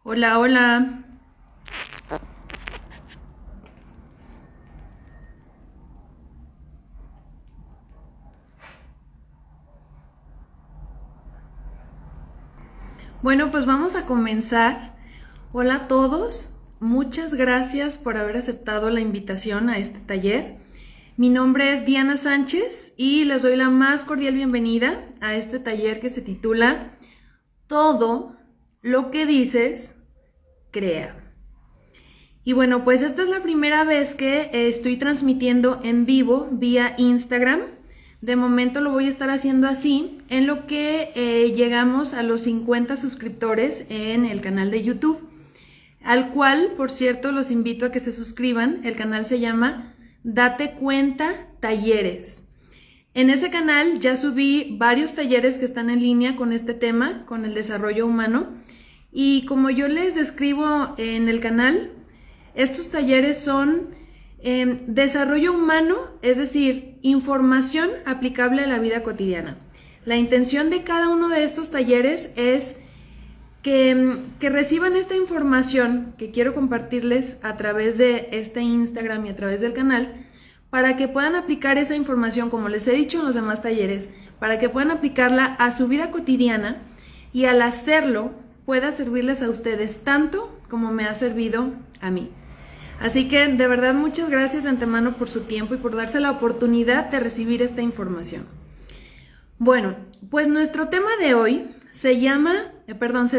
Hola, hola. Bueno, pues vamos a comenzar. Hola a todos. Muchas gracias por haber aceptado la invitación a este taller. Mi nombre es Diana Sánchez y les doy la más cordial bienvenida a este taller que se titula Todo lo que dices, crea. Y bueno, pues esta es la primera vez que estoy transmitiendo en vivo vía Instagram. De momento lo voy a estar haciendo así, en lo que llegamos a los 50 suscriptores en el canal de YouTube, al cual, por cierto, los invito a que se suscriban. El canal se llama Date Cuenta Talleres. En ese canal ya subí varios talleres que están en línea con este tema, con el desarrollo humano. Y como yo les describo en el canal, estos talleres son desarrollo humano, es decir, información aplicable a la vida cotidiana. La intención de cada uno de estos talleres es que reciban esta información que quiero compartirles a través de este Instagram y a través del canal, para que puedan aplicar esa información, como les he dicho en los demás talleres, para que puedan aplicarla a su vida cotidiana y al hacerlo pueda servirles a ustedes tanto como me ha servido a mí. Así que de verdad muchas gracias de antemano por su tiempo y por darse la oportunidad de recibir esta información. Bueno, pues nuestro tema de hoy se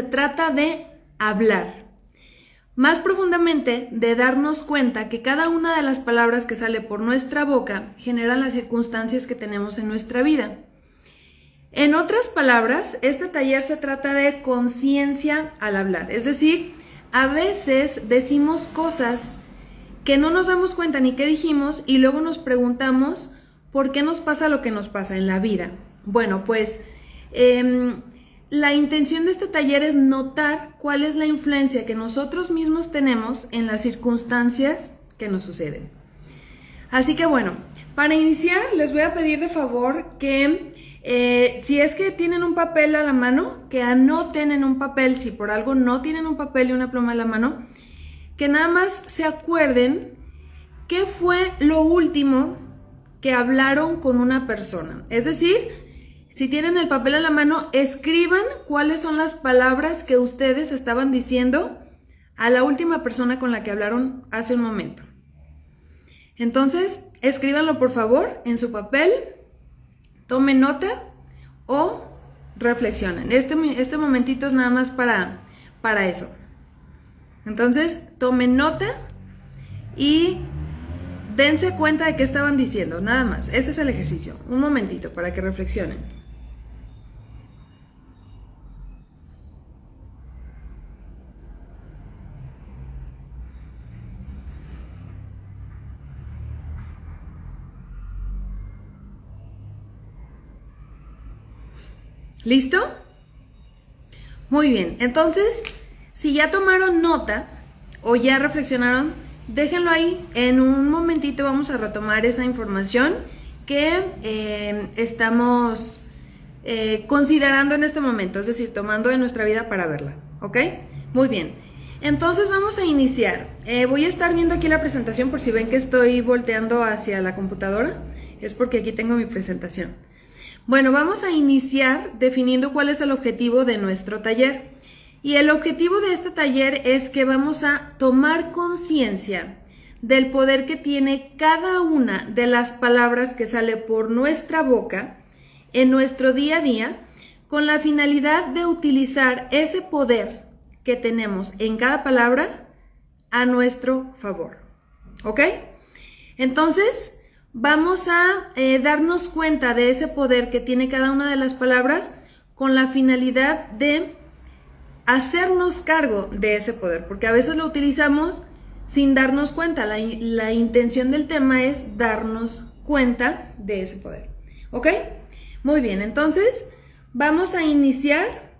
trata de hablar. Más profundamente, de darnos cuenta que cada una de las palabras que sale por nuestra boca generan las circunstancias que tenemos en nuestra vida. En otras palabras, este taller se trata de conciencia al hablar. Es decir, a veces decimos cosas que no nos damos cuenta ni qué dijimos y luego nos preguntamos por qué nos pasa lo que nos pasa en la vida. Bueno, pues la intención de este taller es notar cuál es la influencia que nosotros mismos tenemos en las circunstancias que nos suceden. Así que bueno, para iniciar les voy a pedir de favor que si es que tienen un papel a la mano, que anoten en un papel. Si por algo no tienen un papel y una pluma a la mano, que nada más se acuerden qué fue lo último que hablaron con una persona. Es decir, si tienen el papel a la mano, escriban cuáles son las palabras que ustedes estaban diciendo a la última persona con la que hablaron hace un momento. Entonces, escríbanlo por favor en su papel, tomen nota o reflexionen. Este momentito es nada más para eso. Entonces, tomen nota y dense cuenta de qué estaban diciendo, nada más. Ese es el ejercicio. Un momentito para que reflexionen. ¿Listo? Muy bien. Entonces, si ya tomaron nota o ya reflexionaron, déjenlo ahí. En un momentito vamos a retomar esa información que estamos considerando en este momento, es decir, tomando de nuestra vida para verla, ¿ok? Muy bien. Entonces vamos a iniciar. Voy a estar viendo aquí la presentación por si ven que estoy volteando hacia la computadora. Es porque aquí tengo mi presentación. Bueno, vamos a iniciar definiendo cuál es el objetivo de nuestro taller. Y el objetivo de este taller es que vamos a tomar conciencia del poder que tiene cada una de las palabras que sale por nuestra boca en nuestro día a día, con la finalidad de utilizar ese poder que tenemos en cada palabra a nuestro favor. ¿Ok? Entonces, vamos a darnos cuenta de ese poder que tiene cada una de las palabras con la finalidad de hacernos cargo de ese poder, porque a veces lo utilizamos sin darnos cuenta. La intención del tema es darnos cuenta de ese poder. ¿Ok? Muy bien, entonces vamos a iniciar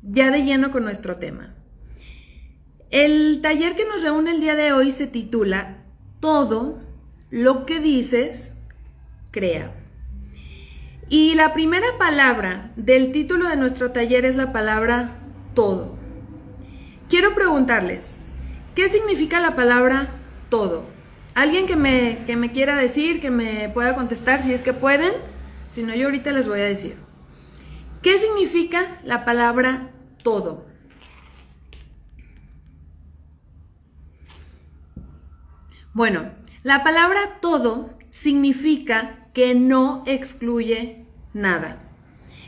ya de lleno con nuestro tema. El taller que nos reúne el día de hoy se titula Todo lo que dices, crea. Y la primera palabra del título de nuestro taller es la palabra todo. quiero preguntarles, ¿qué significa la palabra todo? ¿Alguien que me quiera decir, que me pueda contestar si es que pueden? Si no, yo ahorita les voy a decir. ¿Qué significa la palabra todo? Bueno, la palabra todo significa que no excluye nada.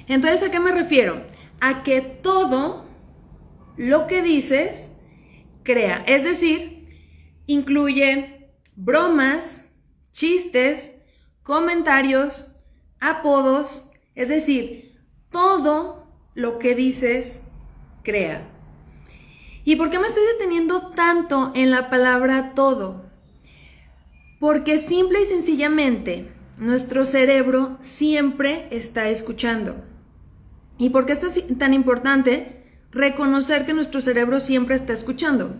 Entonces, ¿a qué me refiero? A que todo lo que dices crea. Es decir, incluye bromas, chistes, comentarios, apodos. Es decir, todo lo que dices crea. ¿Y por qué me estoy deteniendo tanto en la palabra todo? Porque simple y sencillamente nuestro cerebro siempre está escuchando. ¿Y por qué es tan importante reconocer que nuestro cerebro siempre está escuchando?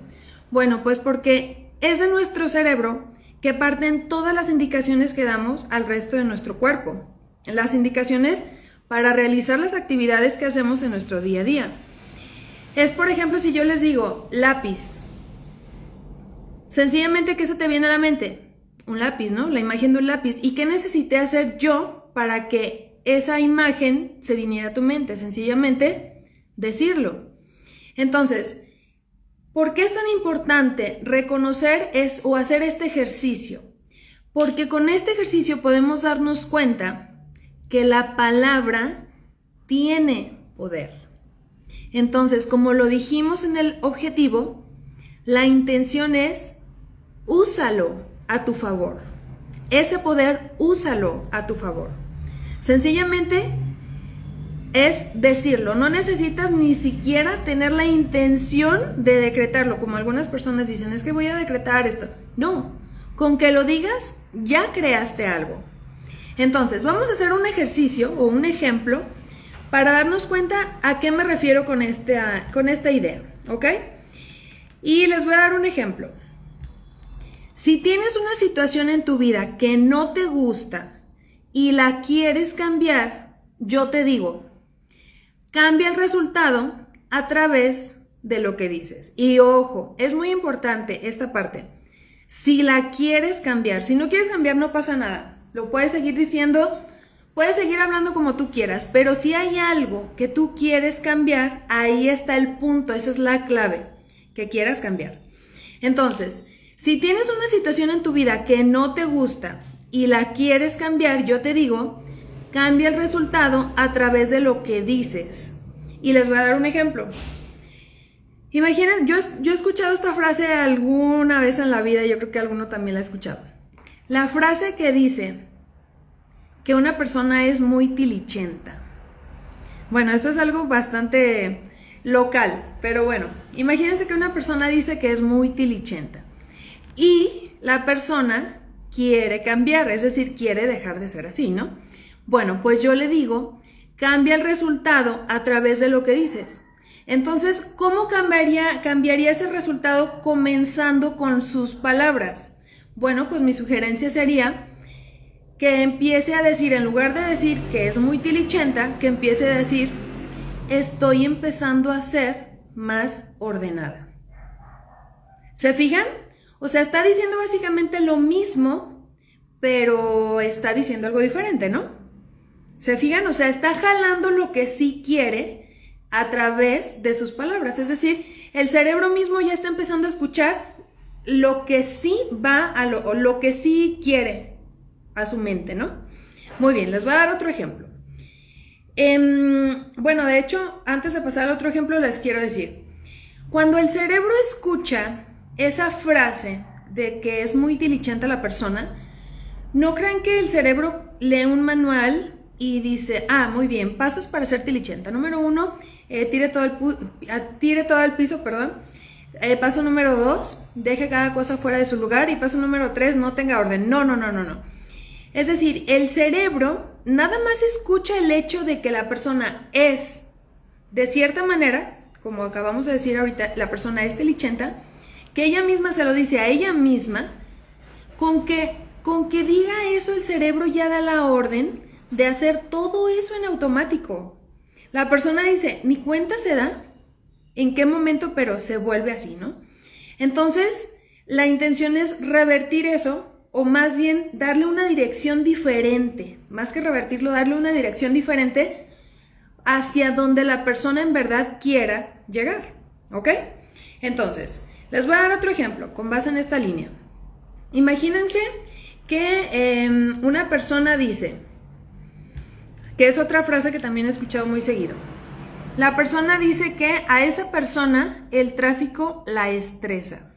Bueno, pues porque es de nuestro cerebro que parten todas las indicaciones que damos al resto de nuestro cuerpo. Las indicaciones para realizar las actividades que hacemos en nuestro día a día. Es, por ejemplo, si yo les digo lápiz, sencillamente, ¿qué se te viene a la mente? Un lápiz, ¿no? La imagen de un lápiz. ¿Y qué necesité hacer yo para que esa imagen se viniera a tu mente? Sencillamente decirlo. Entonces, ¿por qué es tan importante reconocer o hacer este ejercicio? Porque con este ejercicio podemos darnos cuenta que la palabra tiene poder. Entonces, como lo dijimos en el objetivo, la intención es úsalo a tu favor. Ese poder, úsalo a tu favor. Sencillamente es decirlo. No necesitas ni siquiera tener la intención de decretarlo, como algunas personas dicen, es que voy a decretar esto. No, con que lo digas, ya creaste algo. Entonces, vamos a hacer un ejercicio o un ejemplo para darnos cuenta a qué me refiero con esta idea, ¿ok? Y les voy a dar un ejemplo. Si tienes una situación en tu vida que no te gusta y la quieres cambiar, yo te digo, cambia el resultado a través de lo que dices. Y ojo, es muy importante esta parte. Si la quieres cambiar, si no quieres cambiar, no pasa nada. Lo puedes seguir diciendo, puedes seguir hablando como tú quieras, pero si hay algo que tú quieres cambiar, ahí está el punto, esa es la clave, que quieras cambiar. Entonces, si tienes una situación en tu vida que no te gusta y la quieres cambiar, yo te digo, cambia el resultado a través de lo que dices. Y les voy a dar un ejemplo. Imaginen, yo he escuchado esta frase alguna vez en la vida, yo creo que alguno también la ha escuchado. La frase que dice que una persona es muy tilichenta. Bueno, esto es algo bastante local, pero bueno, imagínense que una persona dice que es muy tilichenta y la persona quiere cambiar, es decir, quiere dejar de ser así, ¿no? Bueno, pues yo le digo, cambia el resultado a través de lo que dices. Entonces, ¿cómo cambiaría ese resultado comenzando con sus palabras? Bueno, pues mi sugerencia sería que empiece a decir, en lugar de decir que es muy tilichenta, que empiece a decir, estoy empezando a ser más ordenada. ¿Se fijan? O sea, está diciendo básicamente lo mismo, pero está diciendo algo diferente, ¿no? ¿Se fijan? O sea, está jalando lo que sí quiere a través de sus palabras. Es decir, el cerebro mismo ya está empezando a escuchar lo que sí va a lo que sí quiere a su mente, ¿no? Muy bien, les voy a dar otro ejemplo. Bueno, de hecho, antes de pasar al otro ejemplo, les quiero decir, cuando el cerebro escucha esa frase de que es muy diligente la persona, no crean que el cerebro lee un manual y dice, muy bien, pasos para ser diligente. Número 1, tire todo el piso, perdón. Paso número 2, deje cada cosa fuera de su lugar. Y paso número 3, no tenga orden. No. Es decir, el cerebro nada más escucha el hecho de que la persona es, de cierta manera, como acabamos de decir ahorita, la persona es diligente, que ella misma se lo dice a ella misma, con que diga eso el cerebro ya da la orden de hacer todo eso en automático. La persona dice, ni cuenta se da, en qué momento, pero se vuelve así, ¿no? Entonces, la intención es revertir eso, o más bien darle una dirección diferente, más que revertirlo, darle una dirección diferente hacia donde la persona en verdad quiera llegar, ¿ok? Entonces, les voy a dar otro ejemplo con base en esta línea. Imagínense que una persona dice, que es otra frase que también he escuchado muy seguido, la persona dice que a esa persona el tráfico la estresa.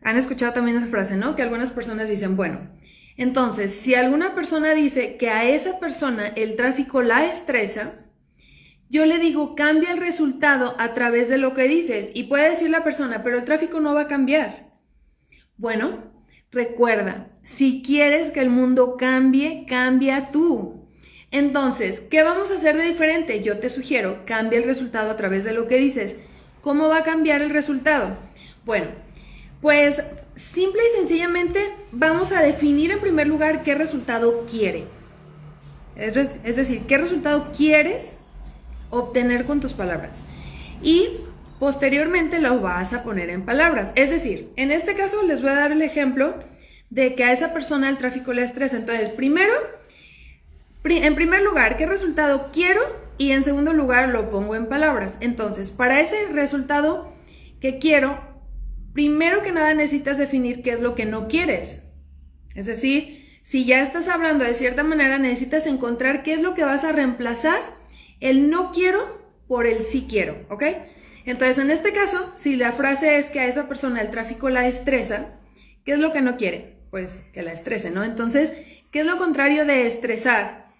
Han escuchado también esa frase, ¿no? Que algunas personas dicen, bueno, entonces, si alguna persona dice que a esa persona el tráfico la estresa, yo le digo, cambia el resultado a través de lo que dices. Y puede decir la persona, pero el tráfico no va a cambiar. Bueno, recuerda, si quieres que el mundo cambie, cambia tú. Entonces, ¿qué vamos a hacer de diferente? Yo te sugiero, cambia el resultado a través de lo que dices. ¿Cómo va a cambiar el resultado? Bueno, pues simple y sencillamente vamos a definir en primer lugar qué resultado quiere. Es decir, qué resultado quieres obtener con tus palabras. Y posteriormente lo vas a poner en palabras. Es decir, en este caso les voy a dar el ejemplo de que a esa persona el tráfico le estresa. Entonces, en primer lugar, ¿qué resultado quiero? Y en segundo lugar, lo pongo en palabras. Entonces, para ese resultado que quiero, primero que nada necesitas definir qué es lo que no quieres. Es decir, si ya estás hablando de cierta manera, necesitas encontrar qué es lo que vas a reemplazar el no quiero por el sí quiero, ¿ok? Entonces, en este caso, si la frase es que a esa persona el tráfico la estresa, ¿qué es lo que no quiere? Pues que la estrese, ¿no? Entonces, ¿qué es lo contrario de estresar?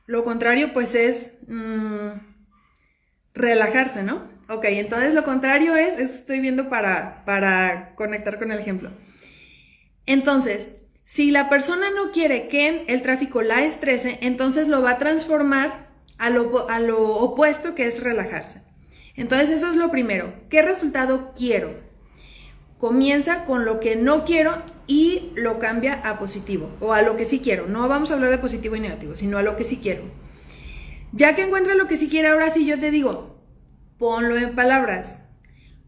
Lo contrario, pues, es relajarse, ¿no? Ok, entonces lo contrario estoy viendo para conectar con el ejemplo. Entonces, si la persona no quiere que el tráfico la estrese, entonces lo va a transformar a lo opuesto, que es relajarse. Entonces, eso es lo primero. ¿Qué resultado quiero? Comienza con lo que no quiero y lo cambia a positivo o a lo que sí quiero. No vamos a hablar de positivo y negativo, sino a lo que sí quiero. Ya que encuentra lo que sí quiere, ahora sí yo te digo, ponlo en palabras.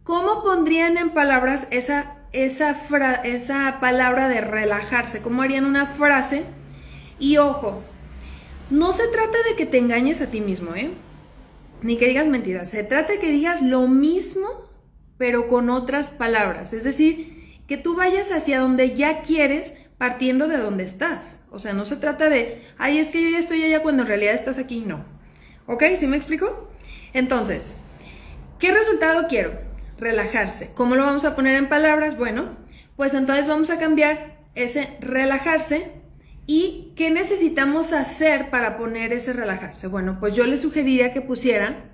¿Cómo pondrían en palabras esa palabra de relajarse? ¿Cómo harían una frase? Y ojo, no se trata de que te engañes a ti mismo, ni que digas mentiras. Se trata de que digas lo mismo, pero con otras palabras. Es decir, que tú vayas hacia donde ya quieres, partiendo de donde estás. O sea, no se trata de, ay, es que yo ya estoy allá cuando en realidad estás aquí. No. ¿Ok? ¿Sí me explico? Entonces, ¿qué resultado quiero? Relajarse. ¿Cómo lo vamos a poner en palabras? Bueno, pues entonces vamos a cambiar ese relajarse. ¿Y qué necesitamos hacer para poner ese relajarse? Bueno, pues yo le sugeriría que pusiera,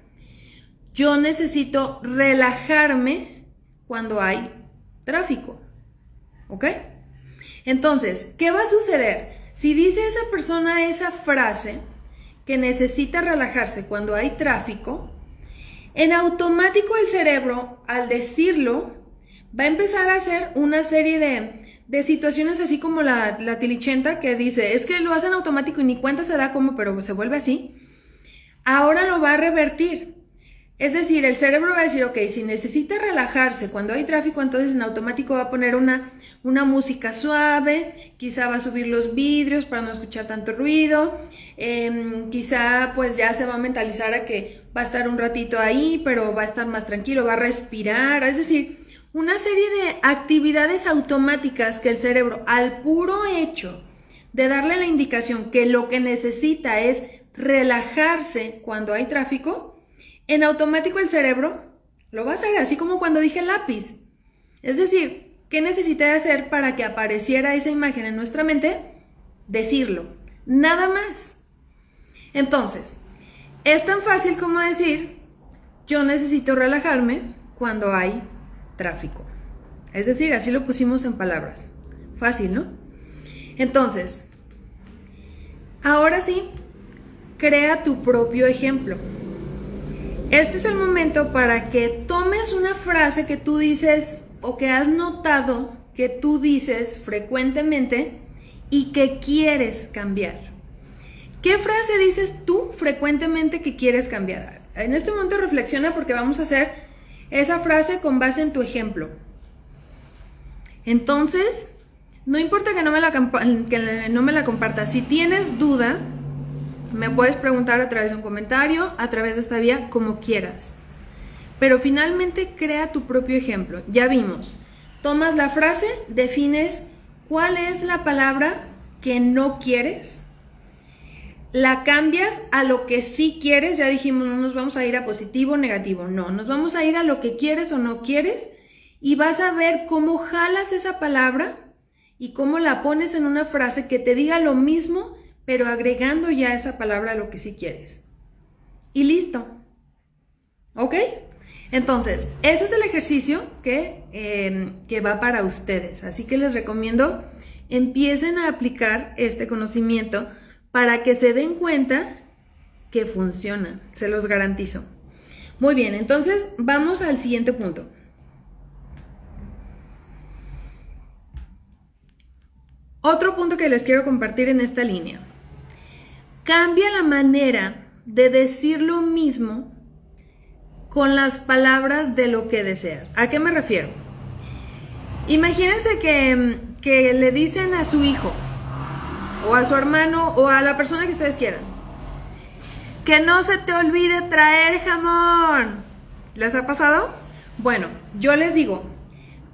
yo necesito relajarme cuando hay tráfico. ¿Ok? Entonces, ¿qué va a suceder? Si dice esa persona esa frase, que necesita relajarse cuando hay tráfico, en automático el cerebro, al decirlo, va a empezar a hacer una serie de situaciones así como la tilichenta que dice, es que lo hacen automático y ni cuenta se da cómo, pero se vuelve así. Ahora lo va a revertir. Es decir, el cerebro va a decir, ok, si necesita relajarse cuando hay tráfico, entonces en automático va a poner una música suave, quizá va a subir los vidrios para no escuchar tanto ruido, quizá pues ya se va a mentalizar a que va a estar un ratito ahí, pero va a estar más tranquilo, va a respirar, es decir, una serie de actividades automáticas que el cerebro, al puro hecho de darle la indicación que lo que necesita es relajarse cuando hay tráfico, en automático el cerebro lo va a hacer, así como cuando dije lápiz. Es decir, ¿qué necesité hacer para que apareciera esa imagen en nuestra mente? Decirlo, nada más. Entonces, es tan fácil como decir, yo necesito relajarme cuando hay tráfico. Es decir, así lo pusimos en palabras. Fácil, ¿no? Entonces, ahora sí, crea tu propio ejemplo. Este es el momento para que tomes una frase que tú dices o que has notado que tú dices frecuentemente y que quieres cambiar. ¿Qué frase dices tú frecuentemente que quieres cambiar? En este momento reflexiona porque vamos a hacer esa frase con base en tu ejemplo. Entonces, no importa que no me la compartas. Si tienes duda, me puedes preguntar a través de un comentario, a través de esta vía, como quieras. Pero finalmente crea tu propio ejemplo. Ya vimos. Tomas la frase, defines cuál es la palabra que no quieres, la cambias a lo que sí quieres. Ya dijimos, no nos vamos a ir a positivo o negativo, no, nos vamos a ir a lo que quieres o no quieres y vas a ver cómo jalas esa palabra y cómo la pones en una frase que te diga lo mismo, pero agregando ya esa palabra a lo que sí quieres. Y listo. ¿Ok? Entonces, ese es el ejercicio que va para ustedes. Así que les recomiendo empiecen a aplicar este conocimiento para que se den cuenta que funciona. Se los garantizo. Muy bien, entonces vamos al siguiente punto. Otro punto que les quiero compartir en esta línea. Cambia la manera de decir lo mismo con las palabras de lo que deseas. ¿A qué me refiero? Imagínense que le dicen a su hijo, o a su hermano, o a la persona que ustedes quieran, que no se te olvide traer jamón. ¿Les ha pasado? Bueno, yo les digo,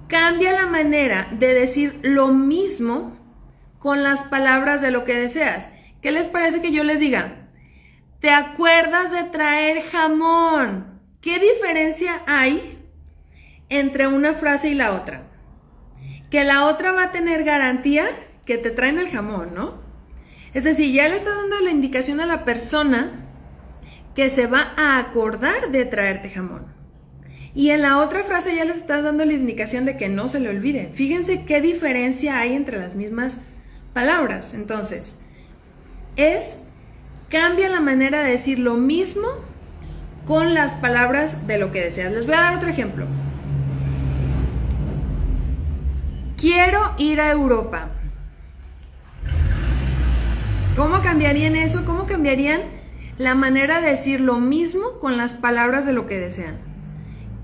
cambia la manera de decir lo mismo con las palabras de lo que deseas. ¿Qué les parece que yo les diga? ¿Te acuerdas de traer jamón? ¿Qué diferencia hay entre una frase y la otra? Que la otra va a tener garantía que te traen el jamón, ¿no? Es decir, ya le estás dando la indicación a la persona que se va a acordar de traerte jamón. Y en la otra frase ya les estás dando la indicación de que no se le olvide. Fíjense qué diferencia hay entre las mismas palabras. Entonces, cambia la manera de decir lo mismo con las palabras de lo que deseas. Les voy a dar otro ejemplo. Quiero ir a Europa. ¿Cómo cambiarían eso? ¿Cómo cambiarían la manera de decir lo mismo con las palabras de lo que desean?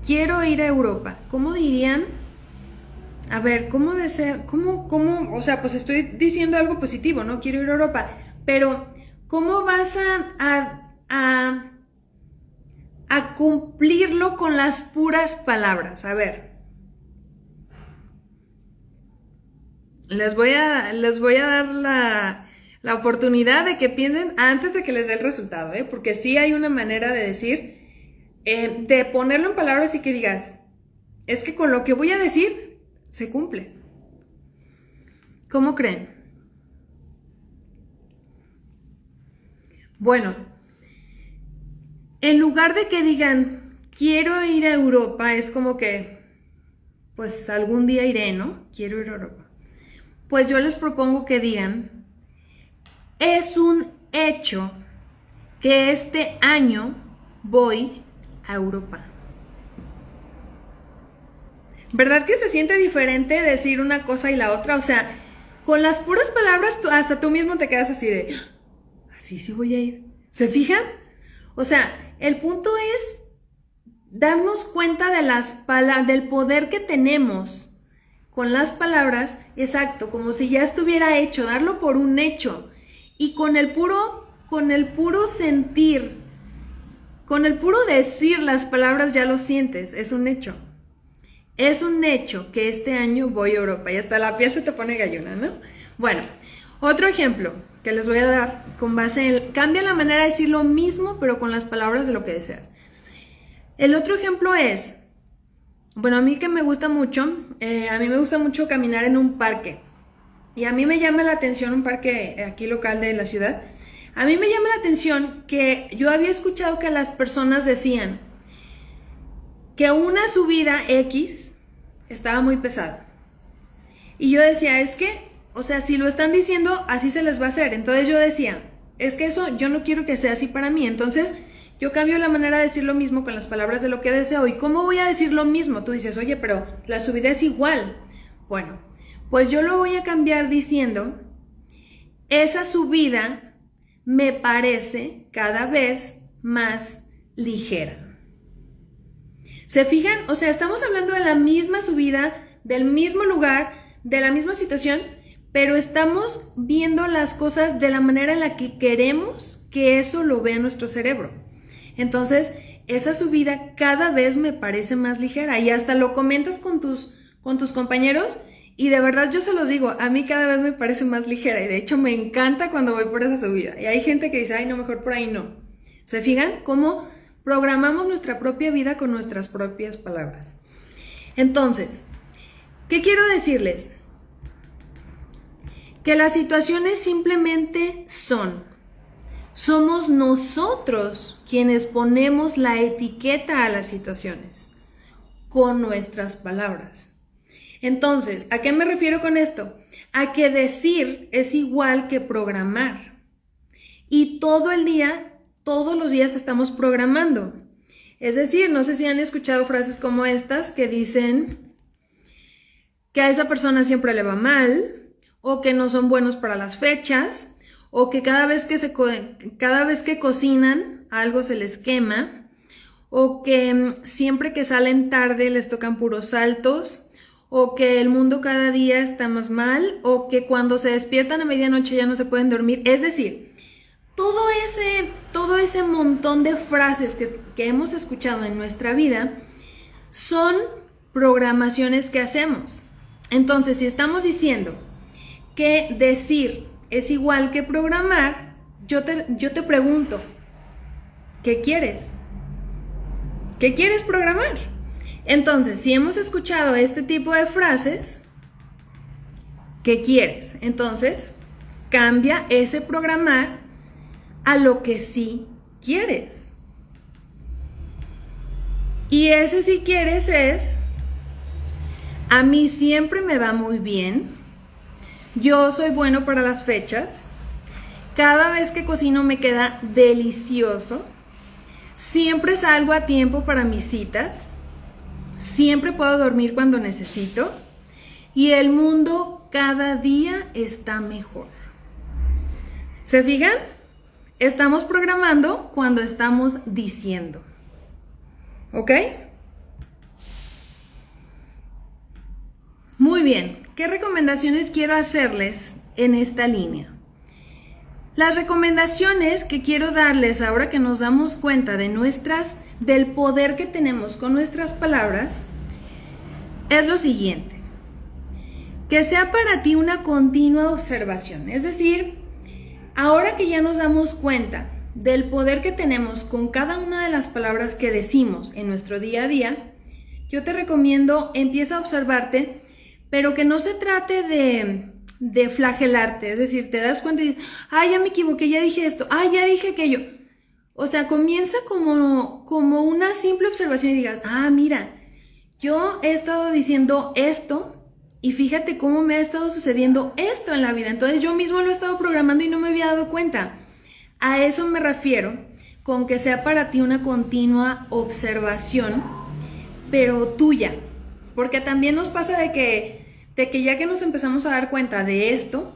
Quiero ir a Europa. ¿Cómo dirían? A ver, ¿cómo desea? ¿Cómo? O sea, pues estoy diciendo algo positivo, ¿no? Quiero ir a Europa. Pero, ¿cómo vas a cumplirlo con las puras palabras? A ver. Les voy a dar la oportunidad de que piensen antes de que les dé el resultado, ¿eh? Porque sí hay una manera de decir, de ponerlo en palabras y que digas, es que con lo que voy a decir, se cumple. ¿Cómo creen? Bueno, en lugar de que digan, quiero ir a Europa, es como que, pues algún día iré, ¿no? Quiero ir a Europa. Pues yo les propongo que digan, es un hecho que este año voy a Europa. ¿Verdad que se siente diferente decir una cosa y la otra? O sea, con las puras palabras hasta tú mismo te quedas así de, así sí voy a ir. ¿Se fijan? O sea, el punto es darnos cuenta de del poder que tenemos con las palabras, exacto, como si ya estuviera hecho, darlo por un hecho. Y con el puro sentir, con el puro decir las palabras ya lo sientes, es un hecho. Es un hecho que este año voy a Europa y hasta la piel se te pone gallona, ¿no? Bueno, otro ejemplo que les voy a dar con base en cambia la manera de decir lo mismo pero con las palabras de lo que deseas. El otro ejemplo es, bueno, a mí que me gusta mucho, a mí me gusta mucho caminar en un parque y a mí me llama la atención un parque aquí local de la ciudad. A mí me llama la atención que yo había escuchado que las personas decían que una subida X estaba muy pesada. Y yo decía, es que, o sea, si lo están diciendo, así se les va a hacer. Entonces yo decía, es que eso yo no quiero que sea así para mí. Entonces yo cambio la manera de decir lo mismo con las palabras de lo que deseo. ¿Y cómo voy a decir lo mismo? Tú dices, oye, pero la subida es igual. Bueno, pues yo lo voy a cambiar diciendo, esa subida me parece cada vez más ligera. ¿Se fijan? O sea, estamos hablando de la misma subida, del mismo lugar, de la misma situación, pero estamos viendo las cosas de la manera en la que queremos que eso lo vea nuestro cerebro. Entonces, esa subida cada vez me parece más ligera y hasta lo comentas con tus compañeros y de verdad yo se los digo, a mí cada vez me parece más ligera y de hecho me encanta cuando voy por esa subida. Y hay gente que dice, ay no, mejor por ahí no. ¿Se fijan cómo programamos nuestra propia vida con nuestras propias palabras? Entonces, ¿qué quiero decirles? Que las situaciones simplemente son. Somos nosotros quienes ponemos la etiqueta a las situaciones con nuestras palabras. Entonces, ¿a qué me refiero con esto? A que decir es igual que programar. Y todo el día, todos los días estamos programando. Es decir, no sé si han escuchado frases como estas que dicen que a esa persona siempre le va mal, o que no son buenos para las fechas, o que cada vez que cocinan algo se les quema, o que siempre que salen tarde les tocan puros saltos, o que el mundo cada día está más mal, o que cuando se despiertan a medianoche ya no se pueden dormir. Es decir, todo ese montón de frases que hemos escuchado en nuestra vida son programaciones que hacemos. Entonces, si estamos diciendo que decir es igual que programar, yo te pregunto, ¿qué quieres? ¿Qué quieres programar? Entonces, si hemos escuchado este tipo de frases, ¿qué quieres? Entonces, cambia ese programar a lo que sí quieres. Y ese sí quieres es, a mí siempre me va muy bien, yo soy bueno para las fechas, cada vez que cocino me queda delicioso, siempre salgo a tiempo para mis citas, siempre puedo dormir cuando necesito y el mundo cada día está mejor. ¿Se fijan? Estamos programando cuando estamos diciendo. ¿Ok? Muy bien. ¿Qué recomendaciones quiero hacerles en esta línea? Las recomendaciones que quiero darles ahora que nos damos cuenta del poder que tenemos con nuestras palabras es lo siguiente. Que sea para ti una continua observación. Es decir, ahora que ya nos damos cuenta del poder que tenemos con cada una de las palabras que decimos en nuestro día a día, yo te recomiendo, empieza a observarte, pero que no se trate de flagelarte, es decir, te das cuenta y dices, ay, ya me equivoqué, ya dije esto, ay, ya dije aquello. O sea, comienza como una simple observación y digas, ah, mira, yo he estado diciendo esto y fíjate cómo me ha estado sucediendo esto en la vida. Entonces yo mismo lo he estado programando y no me había dado cuenta. A eso me refiero con que sea para ti una continua observación, pero tuya. Porque también nos pasa de que ya que nos empezamos a dar cuenta de esto,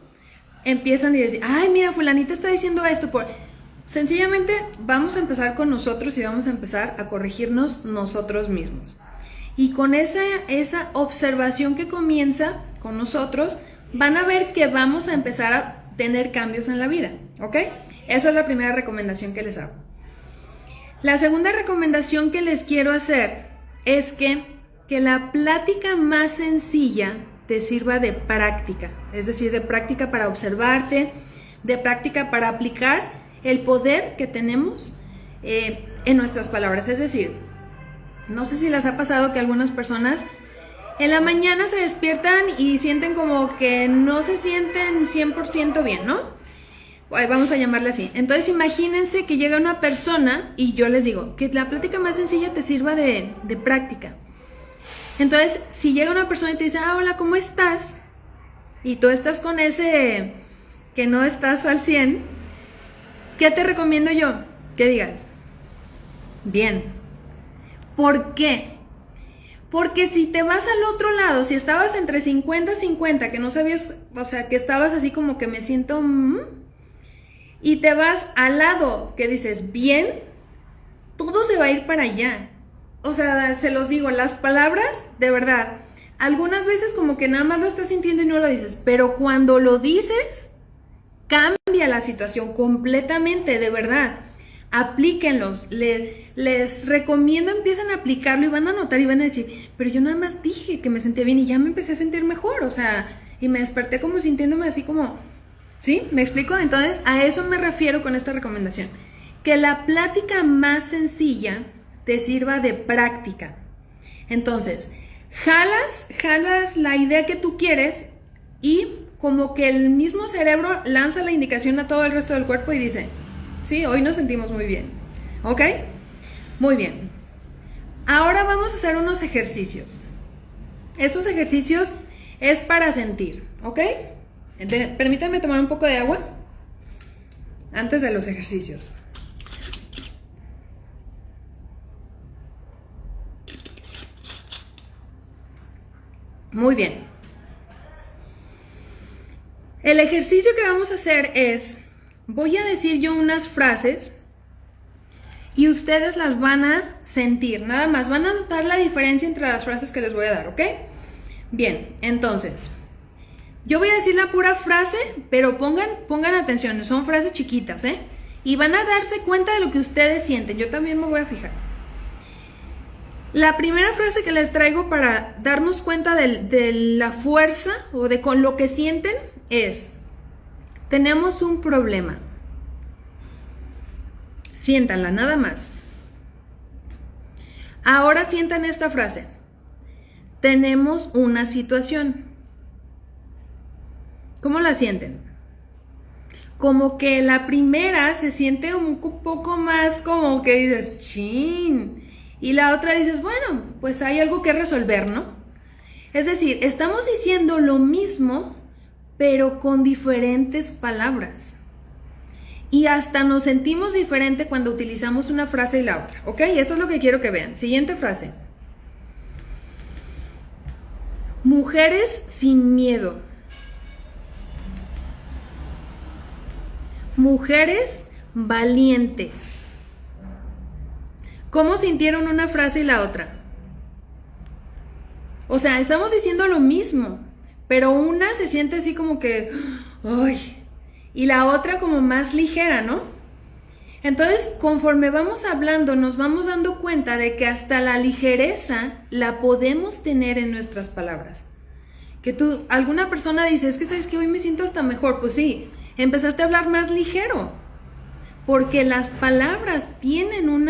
empiezan a decir, ay, mira, fulanita está diciendo esto. Sencillamente vamos a empezar con nosotros y vamos a empezar a corregirnos nosotros mismos. Y con esa observación que comienza con nosotros, van a ver que vamos a empezar a tener cambios en la vida, ¿ok? Esa es la primera recomendación que les hago. La segunda recomendación que les quiero hacer es que la plática más sencilla te sirva de práctica, es decir, de práctica para observarte, de práctica para aplicar el poder que tenemos en nuestras palabras. Es decir, no sé si les ha pasado que algunas personas en la mañana se despiertan y sienten como que no se sienten 100% bien, ¿no? Vamos a llamarla así. Entonces imagínense que llega una persona y yo les digo que la plática más sencilla te sirva de práctica. Entonces, si llega una persona y te dice, ah, hola, ¿cómo estás? Y tú estás con ese que no estás al 100, ¿qué te recomiendo yo? Que digas, bien. ¿Por qué? Porque si te vas al otro lado, si estabas entre 50-50, que no sabías, o sea, que estabas así como que me siento, y te vas al lado que dices, bien, todo se se va a ir para allá. O sea, se los digo, las palabras, de verdad, algunas veces como que nada más lo estás sintiendo y no lo dices, pero cuando lo dices, cambia la situación completamente, de verdad. Aplíquenlos, les recomiendo empiecen a aplicarlo y van a notar y van a decir, pero yo nada más dije que me sentía bien y ya me empecé a sentir mejor, o sea, y me desperté como sintiéndome así como, ¿sí? ¿Me explico? Entonces, a eso me refiero con esta recomendación, que la plática más sencilla te sirva de práctica. Entonces, jalas la idea que tú quieres y como que el mismo cerebro lanza la indicación a todo el resto del cuerpo y dice, sí, hoy nos sentimos muy bien, ¿ok? Muy bien. Ahora vamos a hacer unos ejercicios. Estos ejercicios es para sentir, ¿ok? Permítanme tomar un poco de agua antes de los ejercicios. Muy bien. El ejercicio que vamos a hacer es, voy a decir yo unas frases y ustedes las van a sentir, nada más, van a notar la diferencia entre las frases que les voy a dar, ¿ok? Bien, entonces, yo voy a decir la pura frase, pero pongan atención, son frases chiquitas, ¿eh? Y van a darse cuenta de lo que ustedes sienten, yo también me voy a fijar. La primera frase que les traigo para darnos cuenta de la fuerza o de con lo que sienten es, tenemos un problema. Siéntanla, nada más. Ahora sientan esta frase. Tenemos una situación. ¿Cómo la sienten? Como que la primera se siente un poco más como que dices, chin. Y la otra dices, bueno, pues hay algo que resolver, ¿no? Es decir, estamos diciendo lo mismo, pero con diferentes palabras. Y hasta nos sentimos diferente cuando utilizamos una frase y la otra, ¿ok? Eso es lo que quiero que vean. Siguiente frase. Mujeres sin miedo. Mujeres valientes. ¿Cómo sintieron una frase y la otra? O sea, estamos diciendo lo mismo, pero una se siente así como que, ¡ay! Y la otra como más ligera, ¿no? Entonces, conforme vamos hablando, nos vamos dando cuenta de que hasta la ligereza la podemos tener en nuestras palabras. Que alguna persona dice, es que sabes que hoy me siento hasta mejor. Pues sí, empezaste a hablar más ligero, porque las palabras tienen un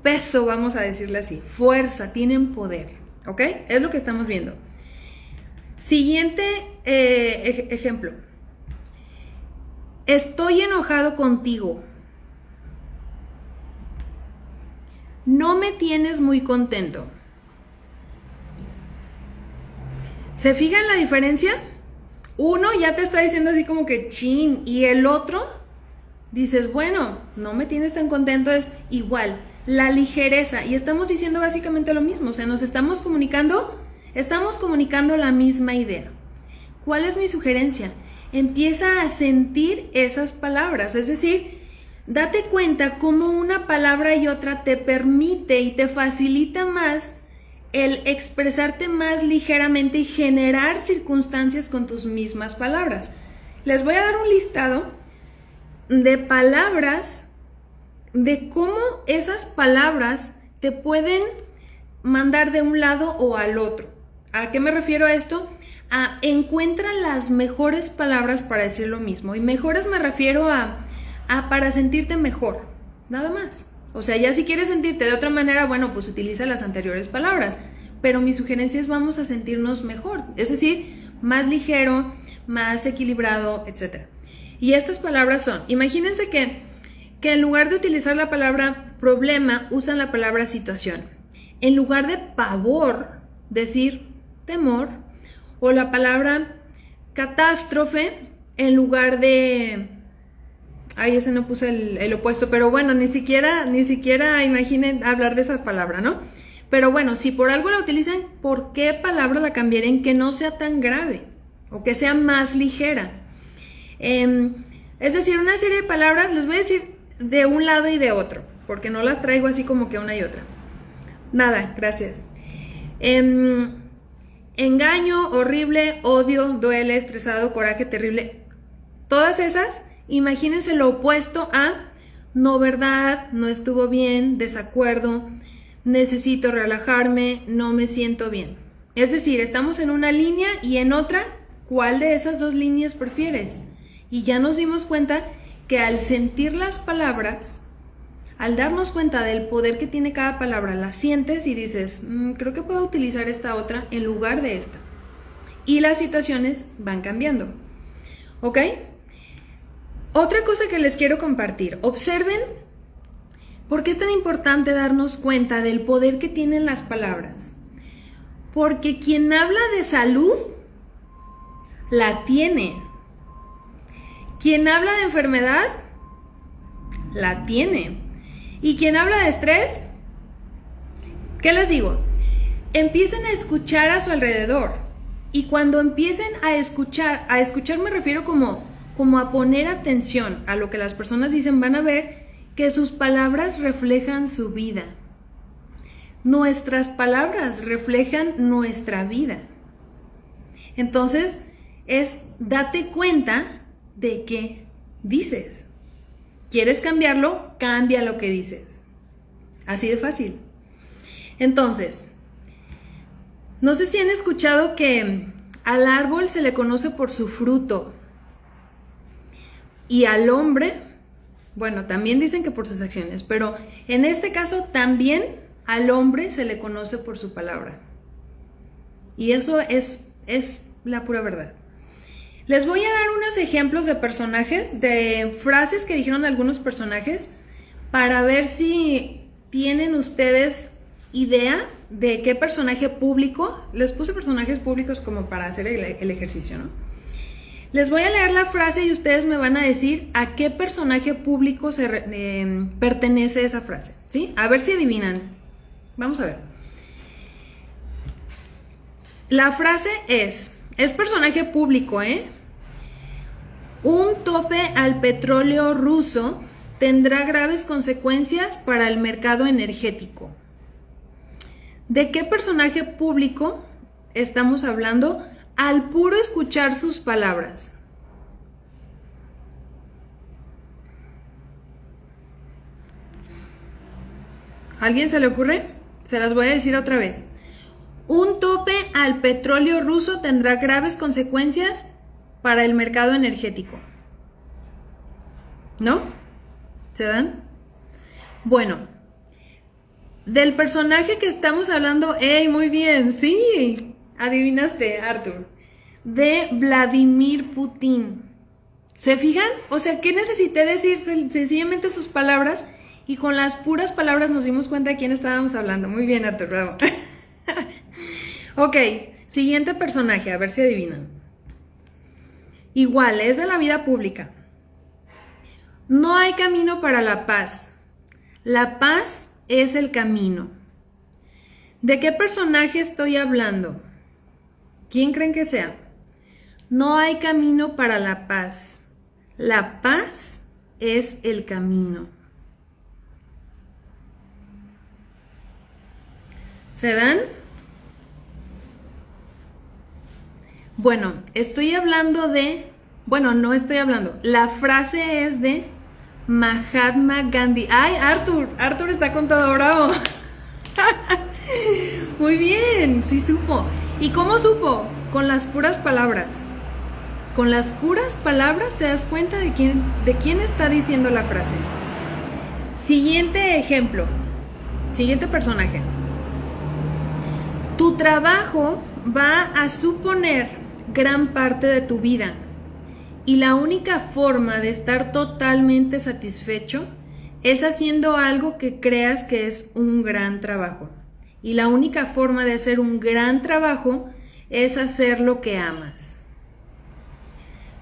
peso, vamos a decirle así, fuerza, tienen poder, ¿ok? Es lo que estamos viendo. Siguiente ejemplo. Estoy enojado contigo. No me tienes muy contento. ¿Se fijan la diferencia? Uno ya te está diciendo así como que chin, y el otro dices, bueno, no me tienes tan contento, es igual, la ligereza, y estamos diciendo básicamente lo mismo, o sea, nos estamos comunicando la misma idea. ¿Cuál es mi sugerencia? Empieza a sentir esas palabras, es decir, date cuenta cómo una palabra y otra te permite y te facilita más el expresarte más ligeramente y generar circunstancias con tus mismas palabras. Les voy a dar un listado de palabras, de cómo esas palabras te pueden mandar de un lado o al otro. ¿A qué me refiero a esto? Encuentra las mejores palabras para decir lo mismo. Y mejores me refiero a para sentirte mejor, nada más. O sea, ya si quieres sentirte de otra manera, bueno, pues utiliza las anteriores palabras. Pero mi sugerencia es vamos a sentirnos mejor. Es decir, más ligero, más equilibrado, etc. Y estas palabras son, imagínense que en lugar de utilizar la palabra problema, usan la palabra situación. En lugar de pavor, decir temor, o la palabra catástrofe, en lugar de, ay, ese no puse el opuesto, pero bueno, ni siquiera imaginen hablar de esa palabra, ¿no? Pero bueno, si por algo la utilizan, ¿por qué palabra la cambiarían que no sea tan grave o que sea más ligera? Es decir, una serie de palabras, les voy a decir de un lado y de otro, porque no las traigo así como que una y otra. Nada, gracias. Engaño, horrible, odio, duele, estresado, coraje, terrible. Todas esas, imagínense lo opuesto a no verdad, no estuvo bien, desacuerdo, necesito relajarme, no me siento bien. Es decir, estamos en una línea y en otra, ¿cuál de esas dos líneas prefieres? Y ya nos dimos cuenta que al sentir las palabras, al darnos cuenta del poder que tiene cada palabra, la sientes y dices, creo que puedo utilizar esta otra en lugar de esta. Y las situaciones van cambiando. ¿Ok? Otra cosa que les quiero compartir. Observen por qué es tan importante darnos cuenta del poder que tienen las palabras. Porque quien habla de salud, la tiene. Quien habla de enfermedad, la tiene. Y quien habla de estrés, ¿qué les digo? Empiecen a escuchar a su alrededor. Y cuando empiecen a escuchar me refiero como a poner atención a lo que las personas dicen, van a ver que sus palabras reflejan su vida. Nuestras palabras reflejan nuestra vida. Entonces, date cuenta de qué dices. ¿Quieres cambiarlo? Cambia lo que dices. Así de fácil. Entonces, no sé si han escuchado que al árbol se le conoce por su fruto. Y al hombre, bueno, también dicen que por sus acciones, pero en este caso también al hombre se le conoce por su palabra. Y eso es la pura verdad. Les voy a dar unos ejemplos de personajes, de frases que dijeron algunos personajes, para ver si tienen ustedes idea de qué personaje público. Les puse personajes públicos como para hacer el ejercicio, ¿no? Les voy a leer la frase y ustedes me van a decir a qué personaje público pertenece esa frase, ¿sí? A ver si adivinan. Vamos a ver. La frase es personaje público, ¿eh? Un tope al petróleo ruso tendrá graves consecuencias para el mercado energético. ¿De qué personaje público estamos hablando al puro escuchar sus palabras? ¿Alguien se le ocurre? Se las voy a decir otra vez. Un tope al petróleo ruso tendrá graves consecuencias para el mercado energético. ¿No? ¿Se dan? Bueno, del personaje que estamos hablando, ¡ey, muy bien! Sí, adivinaste, Arthur. De Vladimir Putin. ¿Se fijan? O sea, ¿qué necesité decir? Sencillamente sus palabras, y con las puras palabras nos dimos cuenta de quién estábamos hablando. Muy bien, Arthur, bravo. Ok, siguiente personaje, a ver si adivinan. Igual, es de la vida pública. No hay camino para la paz. La paz es el camino. ¿De qué personaje estoy hablando? ¿Quién creen que sea? No hay camino para la paz. La paz es el camino. ¿Se dan? Bueno, no estoy hablando. La frase es de Mahatma Gandhi. ¡Ay, Arthur! Arthur está con todo, bravo. Muy bien, sí supo. ¿Y cómo supo? Con las puras palabras. Con las puras palabras te das cuenta de quién está diciendo la frase. Siguiente ejemplo. Siguiente personaje. Tu trabajo va a suponer gran parte de tu vida y la única forma de estar totalmente satisfecho es haciendo algo que creas que es un gran trabajo. Y la única forma de hacer un gran trabajo es hacer lo que amas.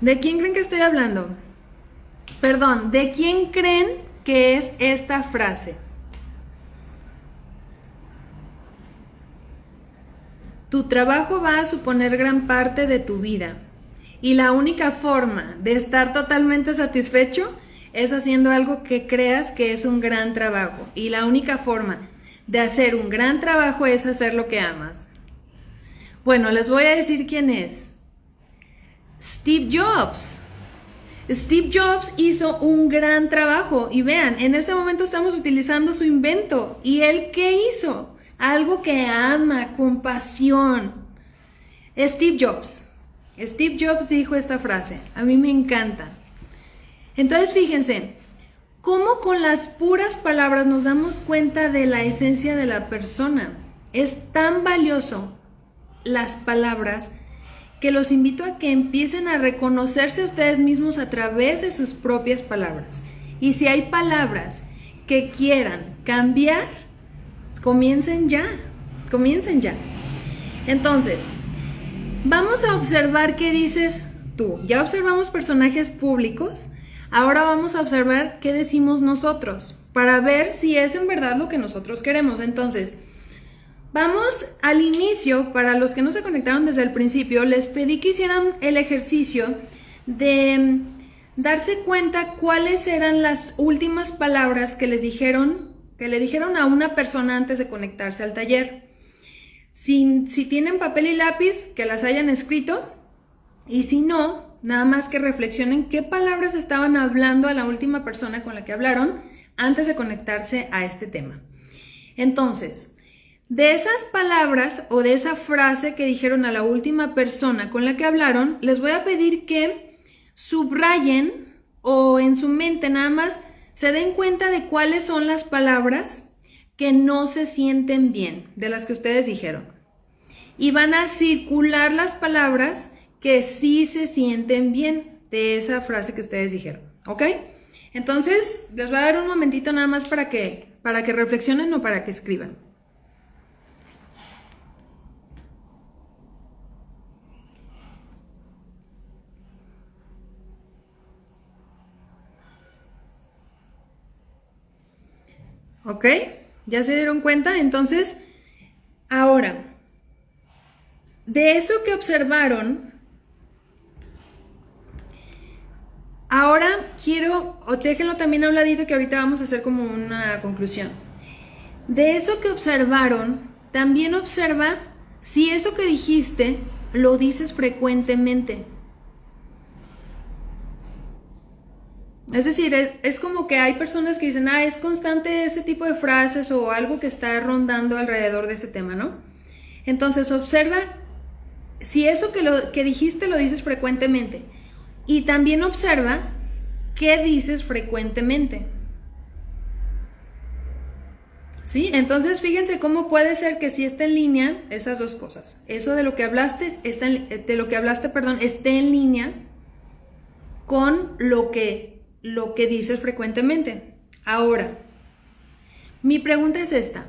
¿De quién creen que estoy hablando? Perdón, ¿de quién creen que es esta frase? Tu trabajo va a suponer gran parte de tu vida y la única forma de estar totalmente satisfecho es haciendo algo que creas que es un gran trabajo. Y la única forma de hacer un gran trabajo es hacer lo que amas. Bueno, les voy a decir quién es. Steve Jobs. Steve Jobs hizo un gran trabajo y vean, en este momento estamos utilizando su invento. ¿Y él qué hizo? Algo que ama, con pasión. Steve Jobs. Steve Jobs dijo esta frase, a mí me encanta. Entonces fíjense, cómo con las puras palabras nos damos cuenta de la esencia de la persona. Es tan valioso las palabras que los invito a que empiecen a reconocerse a ustedes mismos a través de sus propias palabras. Y si hay palabras que quieran cambiar, comiencen ya. Entonces, vamos a observar qué dices tú. Ya observamos personajes públicos, ahora vamos a observar qué decimos nosotros, para ver si es en verdad lo que nosotros queremos. Entonces, vamos al inicio. Para los que no se conectaron desde el principio, les pedí que hicieran el ejercicio de darse cuenta cuáles eran las últimas palabras que le dijeron a una persona antes de conectarse al taller. Si tienen papel y lápiz, que las hayan escrito, y si no, nada más que reflexionen qué palabras estaban hablando a la última persona con la que hablaron antes de conectarse a este tema. Entonces, de esas palabras o de esa frase que dijeron a la última persona con la que hablaron, les voy a pedir que subrayen o en su mente nada más se den cuenta de cuáles son las palabras que no se sienten bien, de las que ustedes dijeron. Y van a circular las palabras que sí se sienten bien de esa frase que ustedes dijeron, ¿ok? Entonces, les voy a dar un momentito nada más para que reflexionen o para que escriban. ¿Ok? ¿Ya se dieron cuenta? Entonces, ahora, de eso que observaron, ahora quiero, o déjenlo también a un ladito que ahorita vamos a hacer como una conclusión. De eso que observaron, también observa si eso que dijiste lo dices frecuentemente. Es decir, es como que hay personas que dicen, es constante ese tipo de frases o algo que está rondando alrededor de ese tema, ¿no? Entonces observa si eso que dijiste lo dices frecuentemente y también observa qué dices frecuentemente. ¿Sí? Entonces fíjense cómo puede ser que si está en línea esas dos cosas. Eso de lo que hablaste, esté en línea con lo que dices frecuentemente. Ahora, mi pregunta es esta.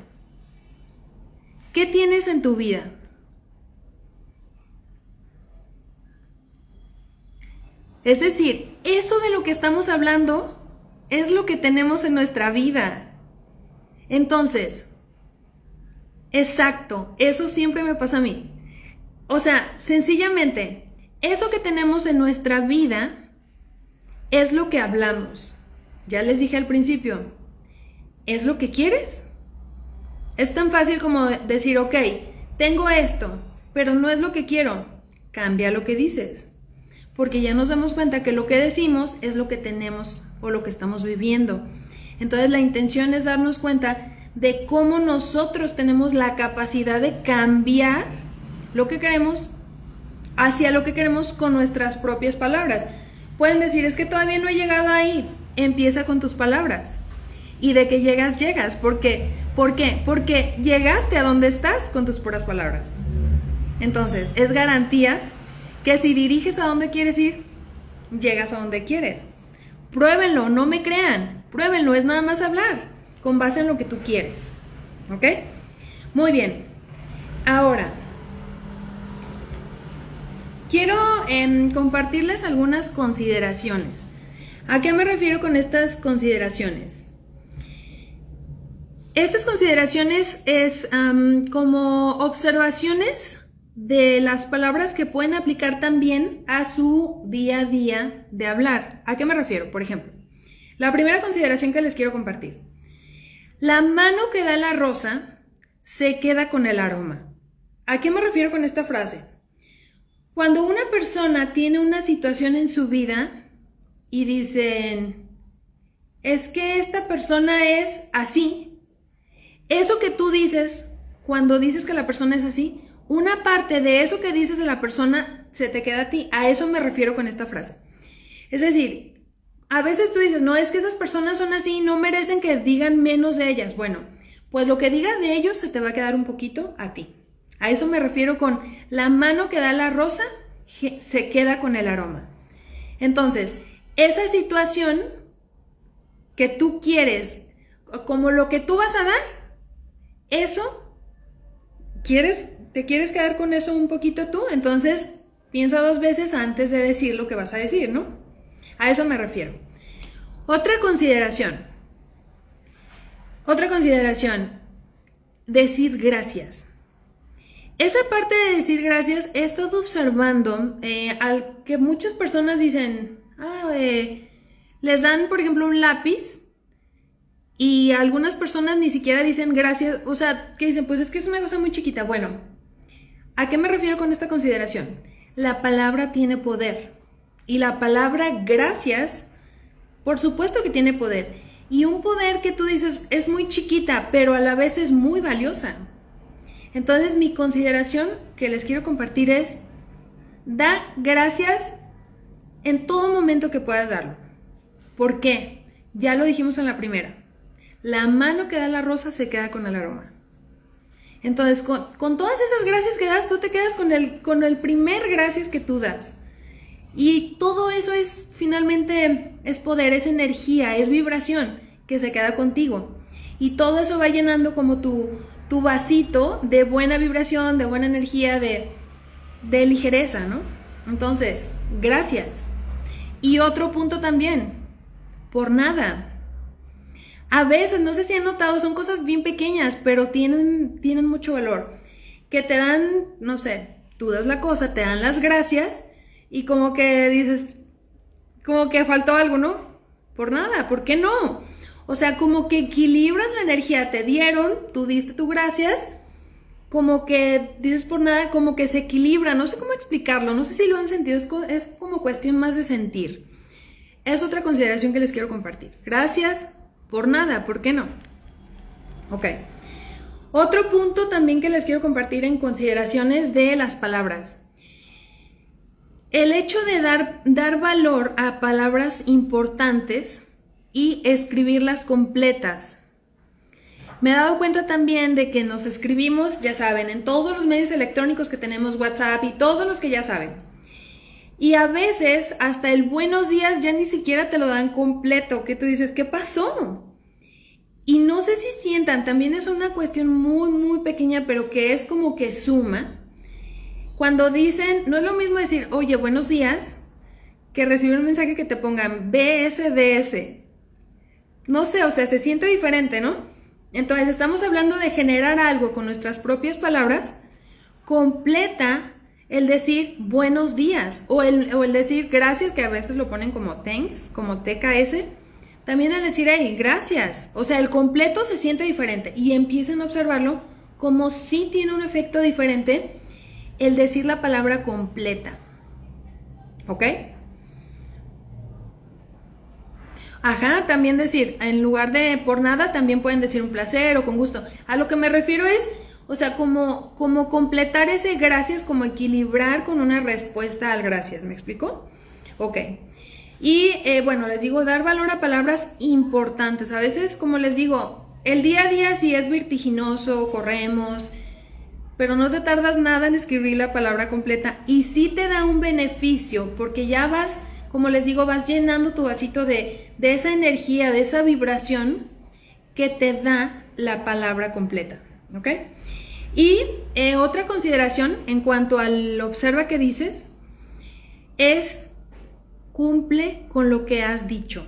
¿Qué tienes en tu vida? Es decir, eso de lo que estamos hablando es lo que tenemos en nuestra vida. Entonces, exacto, eso siempre me pasa a mí. O sea, sencillamente, eso que tenemos en nuestra vida es lo que hablamos. Ya les dije al principio, ¿es lo que quieres? Es tan fácil como decir, ok, tengo esto, pero no es lo que quiero. Cambia lo que dices. Porque ya nos damos cuenta que lo que decimos es lo que tenemos o lo que estamos viviendo. Entonces la intención es darnos cuenta de cómo nosotros tenemos la capacidad de cambiar lo que queremos hacia lo que queremos con nuestras propias palabras. Pueden decir, es que todavía no he llegado ahí. Empieza con tus palabras. Y de que llegas. ¿Por qué? Porque llegaste a donde estás con tus puras palabras. Entonces, es garantía que si diriges a donde quieres ir, llegas a donde quieres. Pruébenlo, no me crean. Pruébenlo, es nada más hablar con base en lo que tú quieres. ¿Ok? Muy bien. Ahora, quiero compartirles algunas consideraciones. ¿A qué me refiero con estas consideraciones? Estas consideraciones es como observaciones de las palabras que pueden aplicar también a su día a día de hablar. ¿A qué me refiero? Por ejemplo, La primera consideración que les quiero compartir. La mano que da la rosa se queda con el aroma. ¿A qué me refiero con esta frase? Cuando una persona tiene una situación en su vida y dicen, es que esta persona es así, eso que tú dices, cuando dices que la persona es así, una parte de eso que dices de la persona se te queda a ti. A eso me refiero con esta frase. Es decir, a veces tú dices, no, es que esas personas son así, no merecen que digan menos de ellas. Bueno, pues lo que digas de ellos se te va a quedar un poquito a ti. A eso me refiero con la mano que da la rosa se queda con el aroma. Entonces, esa situación que tú quieres, como lo que tú vas a dar, eso, ¿te quieres quedar con eso un poquito tú? Entonces, piensa 2 veces antes de decir lo que vas a decir, ¿no? A eso me refiero. Otra consideración, decir gracias. Esa parte de decir gracias he estado observando al que muchas personas dicen, les dan, por ejemplo, un lápiz y algunas personas ni siquiera dicen gracias, o sea, que dicen, pues es que es una cosa muy chiquita. Bueno, ¿a qué me refiero con esta consideración? La palabra tiene poder y la palabra gracias, por supuesto que tiene poder, y un poder que tú dices es muy chiquita, pero a la vez es muy valiosa. Entonces mi consideración que les quiero compartir es, da gracias en todo momento que puedas darlo. ¿Por qué? Ya lo dijimos en la primera. La mano que da la rosa se queda con el aroma. Entonces, con todas esas gracias que das, tú te quedas con el primer gracias que tú das. Y todo eso es, finalmente, es poder, es energía, es vibración que se queda contigo. Y todo eso va llenando como tu vasito de buena vibración, de buena energía, de ligereza, ¿no? Entonces, gracias. Y otro punto también, por nada. A veces, no sé si han notado, son cosas bien pequeñas, pero tienen mucho valor. Que te dan, no sé, tú das la cosa, te dan las gracias y como que dices, como que faltó algo, ¿no? Por nada, ¿por qué no? O sea, como que equilibras la energía, te dieron, tú diste tu gracias, como que dices por nada, como que se equilibra, no sé cómo explicarlo, no sé si lo han sentido, es como cuestión más de sentir. Es otra consideración que les quiero compartir. Gracias. Por nada, ¿por qué no? Ok. Otro punto también que les quiero compartir en consideraciones de las palabras. El hecho de dar valor a palabras importantes y escribirlas completas. Me he dado cuenta también de que nos escribimos, ya saben, en todos los medios electrónicos que tenemos, WhatsApp y todos los que ya saben. Y a veces hasta el buenos días ya ni siquiera te lo dan completo, que tú dices, ¿qué pasó? Y no sé si sientan, también es una cuestión muy, muy pequeña, pero que es como que suma. Cuando dicen, no es lo mismo decir, oye, buenos días, que recibir un mensaje que te pongan BSDS. No sé, o sea, se siente diferente, ¿no? Entonces estamos hablando de generar algo con nuestras propias palabras, completa el decir buenos días o el decir gracias, que a veces lo ponen como thanks, como TKS. También el decir hey, gracias. O sea, el completo se siente diferente y empiecen a observarlo como si tiene un efecto diferente el decir la palabra completa. ¿Ok? Ajá, también decir, en lugar de por nada, también pueden decir un placer o con gusto. A lo que me refiero es, o sea, como completar ese gracias, como equilibrar con una respuesta al gracias, ¿me explico? Ok. Y bueno, les digo, dar valor a palabras importantes. A veces, como les digo, el día a día sí es vertiginoso, corremos, pero no te tardas nada en escribir la palabra completa y sí te da un beneficio porque ya vas, como les digo, vas llenando tu vasito de esa energía, de esa vibración que te da la palabra completa, ¿ok? Y otra consideración en cuanto al observa que dices es cumple con lo que has dicho.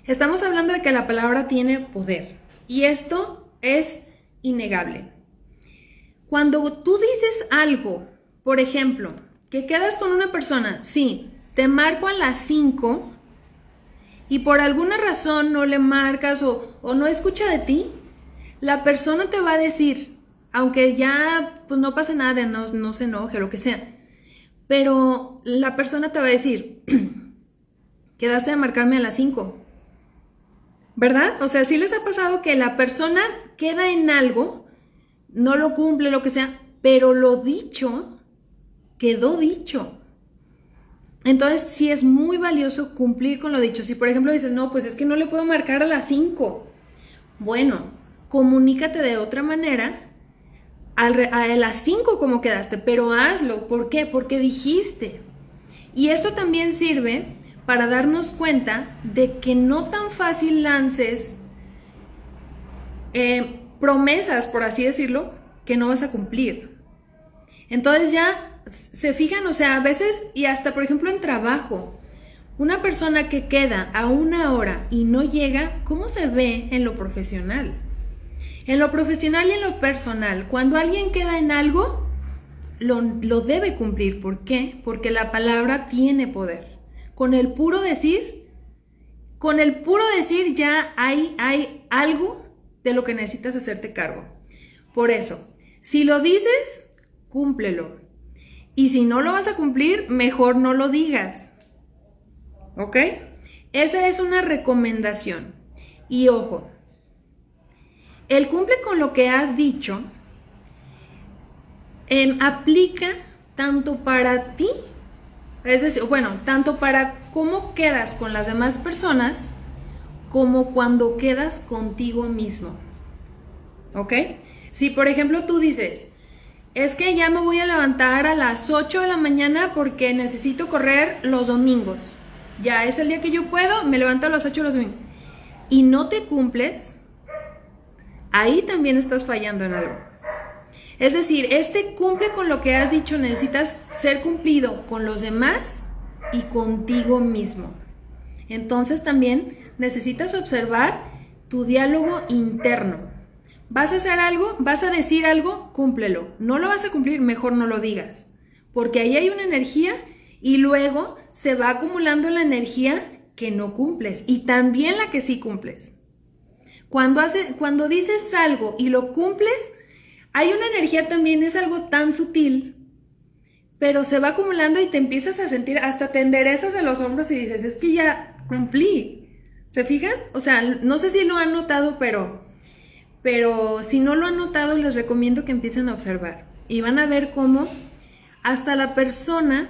Estamos hablando de que la palabra tiene poder y esto es innegable. Cuando tú dices algo, por ejemplo, que quedas con una persona, sí, te marco a las 5 y por alguna razón no le marcas o no escucha de ti, la persona te va a decir, aunque ya pues no pase nada, no se enoje, lo que sea, pero la persona te va a decir, quedaste de marcarme a las 5, ¿verdad? O sea, sí les ha pasado que la persona queda en algo, no lo cumple, lo que sea, pero lo dicho, quedó dicho. Entonces sí es muy valioso cumplir con lo dicho. Si por ejemplo dices, no, pues es que no le puedo marcar a las 5. Bueno, comunícate de otra manera a las 5 como quedaste, pero hazlo. ¿Por qué? Porque dijiste. Y esto también sirve para darnos cuenta de que no tan fácil lances promesas, por así decirlo, que no vas a cumplir. Entonces ya se fijan, o sea, a veces, y hasta por ejemplo en trabajo, una persona que queda a 1 hora y no llega, ¿cómo se ve en lo profesional? En lo profesional y en lo personal, cuando alguien queda en algo, lo debe cumplir. ¿Por qué? Porque la palabra tiene poder. Con el puro decir ya hay algo de lo que necesitas hacerte cargo. Por eso, si lo dices, cúmplelo. Y si no lo vas a cumplir, mejor no lo digas. ¿Ok? Esa es una recomendación. Y ojo, el cumple con lo que has dicho aplica tanto para ti, es decir, bueno, tanto para cómo quedas con las demás personas, como cuando quedas contigo mismo. ¿Ok? Si por ejemplo tú dices, es que ya me voy a levantar a las 8 de la mañana porque necesito correr los domingos. Ya es el día que yo puedo, me levanto a las 8 los domingos. Y no te cumples, ahí también estás fallando en algo. Es decir, cumple con lo que has dicho, necesitas ser cumplido con los demás y contigo mismo. Entonces también necesitas observar tu diálogo interno. ¿Vas a hacer algo? ¿Vas a decir algo? Cúmplelo. ¿No lo vas a cumplir? Mejor no lo digas. Porque ahí hay una energía y luego se va acumulando la energía que no cumples y también la que sí cumples. Cuando dices algo y lo cumples, hay una energía también, es algo tan sutil, pero se va acumulando y te empiezas a sentir, hasta te enderezas en los hombros y dices, es que ya cumplí. ¿Se fijan? O sea, no sé si lo han notado, pero si no lo han notado, les recomiendo que empiecen a observar. Y van a ver cómo hasta la persona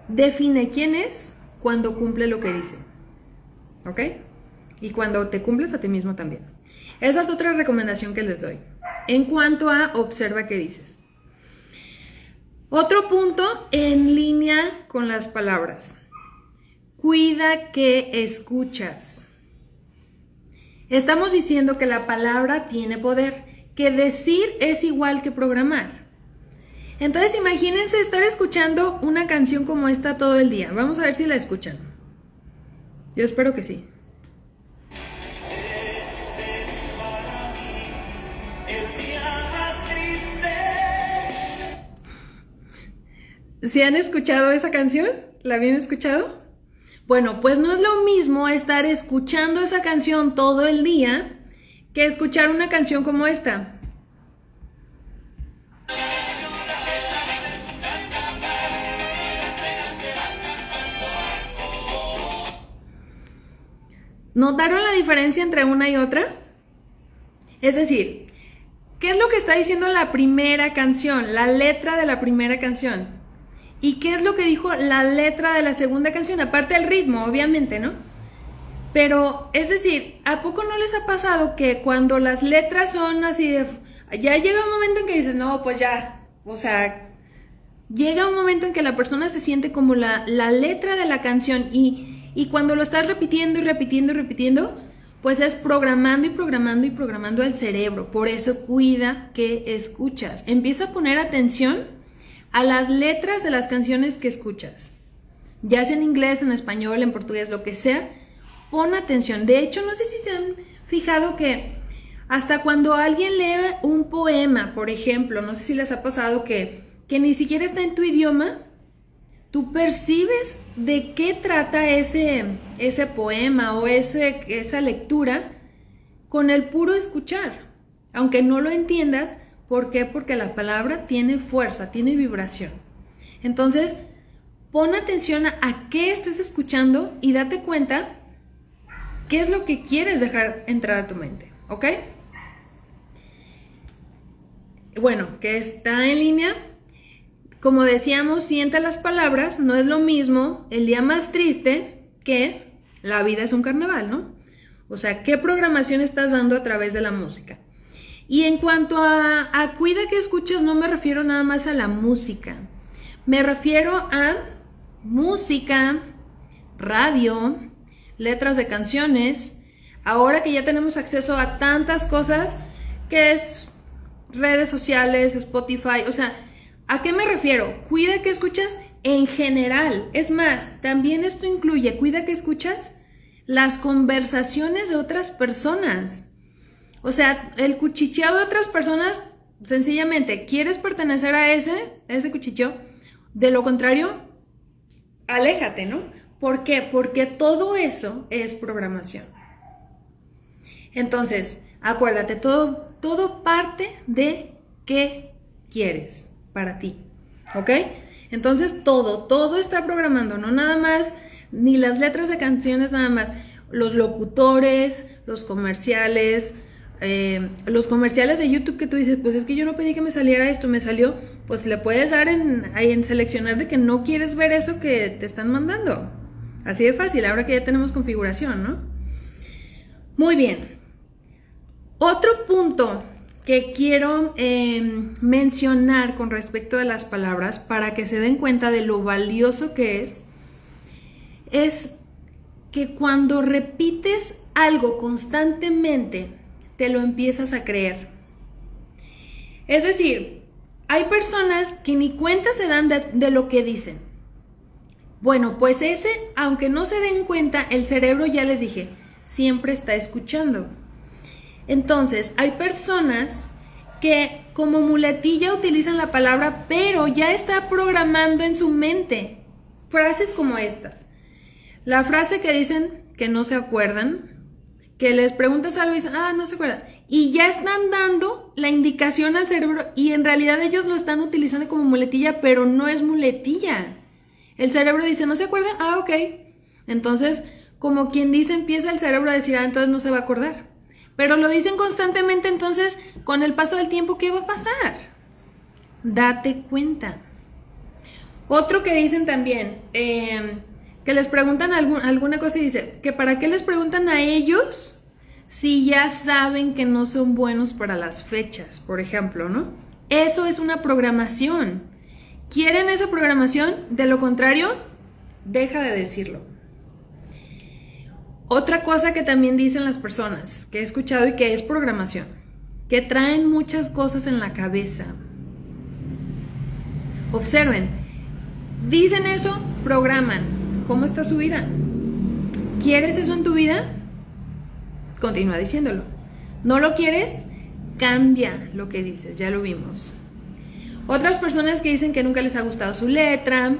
define quién es cuando cumple lo que dice. ¿Ok? Y cuando te cumples a ti mismo también. Esa es otra recomendación que les doy. En cuanto a observa qué dices. Otro punto en línea con las palabras. Cuida qué escuchas. Estamos diciendo que la palabra tiene poder, que decir es igual que programar. Entonces imagínense estar escuchando una canción como esta todo el día. Vamos a ver si la escuchan. Yo espero que sí. ¿Sí han escuchado esa canción? ¿La habían escuchado? Bueno, pues no es lo mismo estar escuchando esa canción todo el día que escuchar una canción como esta. ¿Notaron la diferencia entre una y otra? Es decir, ¿qué es lo que está diciendo la primera canción, la letra de la primera canción? ¿Y qué es lo que dijo la letra de la segunda canción? Aparte del ritmo, obviamente, ¿no? Pero, es decir, ¿a poco no les ha pasado que cuando las letras son así de... Ya llega un momento en que dices, no, pues ya, o sea, llega un momento en que la persona se siente como la letra de la canción y cuando lo estás repitiendo y repitiendo y repitiendo, pues es programando y programando y programando el cerebro. Por eso cuida que escuchas. Empieza a poner atención a las letras de las canciones que escuchas, ya sea en inglés, en español, en portugués, lo que sea, pon atención. De hecho, no sé si se han fijado que hasta cuando alguien lee un poema, por ejemplo, no sé si les ha pasado que ni siquiera está en tu idioma, tú percibes de qué trata ese poema o esa lectura con el puro escuchar, aunque no lo entiendas. ¿Por qué? Porque la palabra tiene fuerza, tiene vibración. Entonces, pon atención a qué estás escuchando y date cuenta qué es lo que quieres dejar entrar a tu mente, ¿ok? Bueno, que está en línea. Como decíamos, siente las palabras, no es lo mismo el día más triste que la vida es un carnaval, ¿no? O sea, ¿qué programación estás dando a través de la música? Y en cuanto a cuida que escuches, no me refiero nada más a la música. Me refiero a música, radio, letras de canciones. Ahora que ya tenemos acceso a tantas cosas, que es redes sociales, Spotify, o sea, ¿a qué me refiero? Cuida que escuchas en general. Es más, también esto incluye, cuida que escuchas las conversaciones de otras personas. O sea, el cuchicheo de otras personas, sencillamente, ¿quieres pertenecer a ese cuchicheo? De lo contrario, aléjate, ¿no? ¿Por qué? Porque todo eso es programación. Entonces, acuérdate, todo parte de qué quieres para ti, ¿ok? Entonces, todo está programando, no nada más, ni las letras de canciones nada más, los locutores, los comerciales de YouTube que tú dices, pues es que yo no pedí que me saliera esto, me salió, pues le puedes dar ahí en seleccionar de que no quieres ver eso que te están mandando. Así de fácil, ahora que ya tenemos configuración, ¿no? Muy bien. Otro punto que quiero mencionar con respecto a las palabras para que se den cuenta de lo valioso que es que cuando repites algo constantemente, te lo empiezas a creer. Es decir, hay personas que ni cuenta se dan de lo que dicen. Bueno, pues aunque no se den cuenta, el cerebro, ya les dije, siempre está escuchando. Entonces, hay personas que como muletilla utilizan la palabra, pero ya está programando en su mente frases como estas. La frase que dicen que no se acuerdan, que les preguntas algo y dicen, no se acuerdan. Y ya están dando la indicación al cerebro y en realidad ellos lo están utilizando como muletilla, pero no es muletilla. El cerebro dice, ¿no se acuerdan? Ok. Entonces, como quien dice, empieza el cerebro a decir, entonces no se va a acordar. Pero lo dicen constantemente, entonces, con el paso del tiempo, ¿qué va a pasar? Date cuenta. Otro que dicen también, que les preguntan alguna cosa y dice, que para qué les preguntan a ellos si ya saben que no son buenos para las fechas, por ejemplo, ¿no? Eso es una programación. ¿Quieren esa programación? De lo contrario, deja de decirlo. Otra cosa que también dicen las personas, que he escuchado y que es programación, que traen muchas cosas en la cabeza. Observen, dicen eso, programan. ¿Cómo está su vida? ¿Quieres eso en tu vida? Continúa diciéndolo. ¿No lo quieres? Cambia lo que dices, ya lo vimos. Otras personas que dicen que nunca les ha gustado su letra,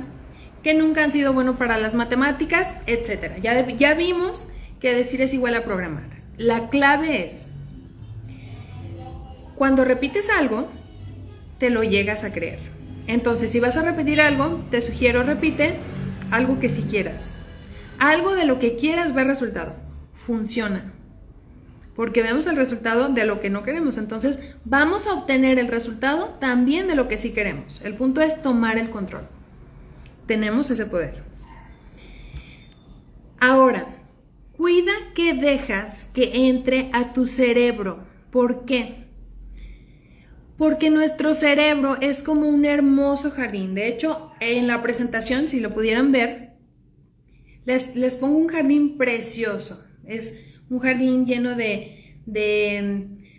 que nunca han sido buenos para las matemáticas, etc. Ya vimos que decir es igual a programar. La clave es, cuando repites algo, te lo llegas a creer. Entonces, si vas a repetir algo, te sugiero repite algo que sí quieras. Algo de lo que quieras ver resultado. Funciona. Porque vemos el resultado de lo que no queremos. Entonces, vamos a obtener el resultado también de lo que sí queremos. El punto es tomar el control. Tenemos ese poder. Ahora, cuida que dejas que entre a tu cerebro. ¿Por qué? Porque nuestro cerebro es como un hermoso jardín. De hecho, en la presentación, si lo pudieran ver, les pongo un jardín precioso. Es un jardín lleno de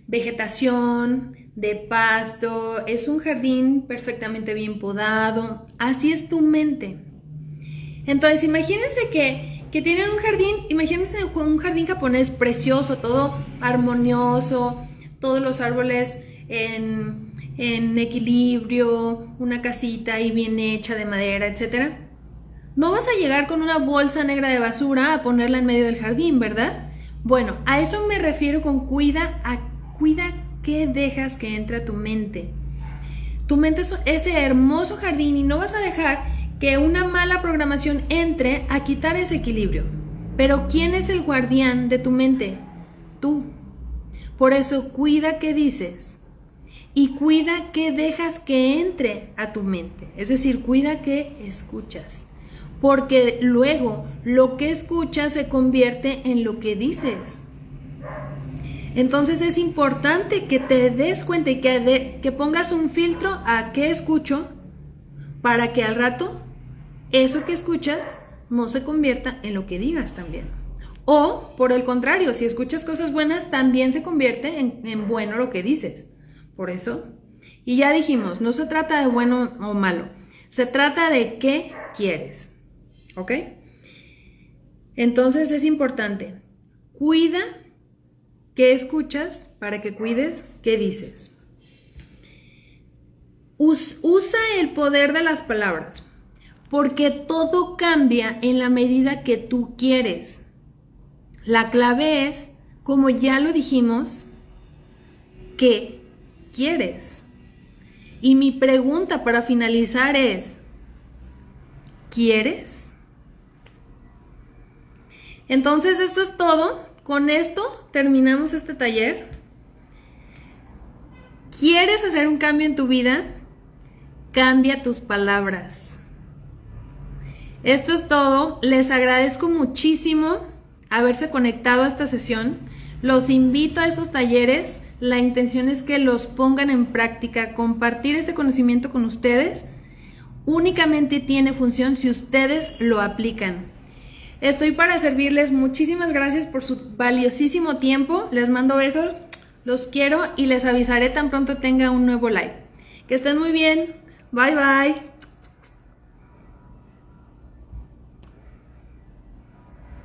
vegetación, de pasto. Es un jardín perfectamente bien podado. Así es tu mente. Entonces, imagínense que tienen un jardín, imagínense un jardín japonés precioso, todo armonioso, todos los árboles en equilibrio, una casita ahí bien hecha de madera, etc. No vas a llegar con una bolsa negra de basura a ponerla en medio del jardín, ¿verdad? Bueno, a eso me refiero con cuida qué dejas que entre a tu mente. Tu mente es ese hermoso jardín y no vas a dejar que una mala programación entre a quitar ese equilibrio. Pero ¿quién es el guardián de tu mente? Tú. Por eso cuida qué dices y cuida qué dejas que entre a tu mente. Es decir, cuida qué escuchas. Porque luego lo que escuchas se convierte en lo que dices. Entonces es importante que te des cuenta y que pongas un filtro a qué escucho para que al rato eso que escuchas no se convierta en lo que digas también. O, por el contrario, si escuchas cosas buenas, también se convierte en bueno lo que dices. Por eso, y ya dijimos, no se trata de bueno o malo, se trata de qué quieres. ¿Ok? Entonces es importante, cuida qué escuchas para que cuides qué dices. Usa el poder de las palabras, porque todo cambia en la medida que tú quieres. La clave es, como ya lo dijimos, ¿qué quieres? Y mi pregunta para finalizar es, ¿quieres? Entonces esto es todo. Con esto terminamos este taller. ¿Quieres hacer un cambio en tu vida? Cambia tus palabras. Esto es todo. Les agradezco muchísimo haberse conectado a esta sesión. Los invito a estos talleres. La intención es que los pongan en práctica, compartir este conocimiento con ustedes. Únicamente tiene función si ustedes lo aplican. Estoy para servirles. Muchísimas gracias por su valiosísimo tiempo. Les mando besos, los quiero y les avisaré tan pronto tenga un nuevo live. Que estén muy bien. Bye bye.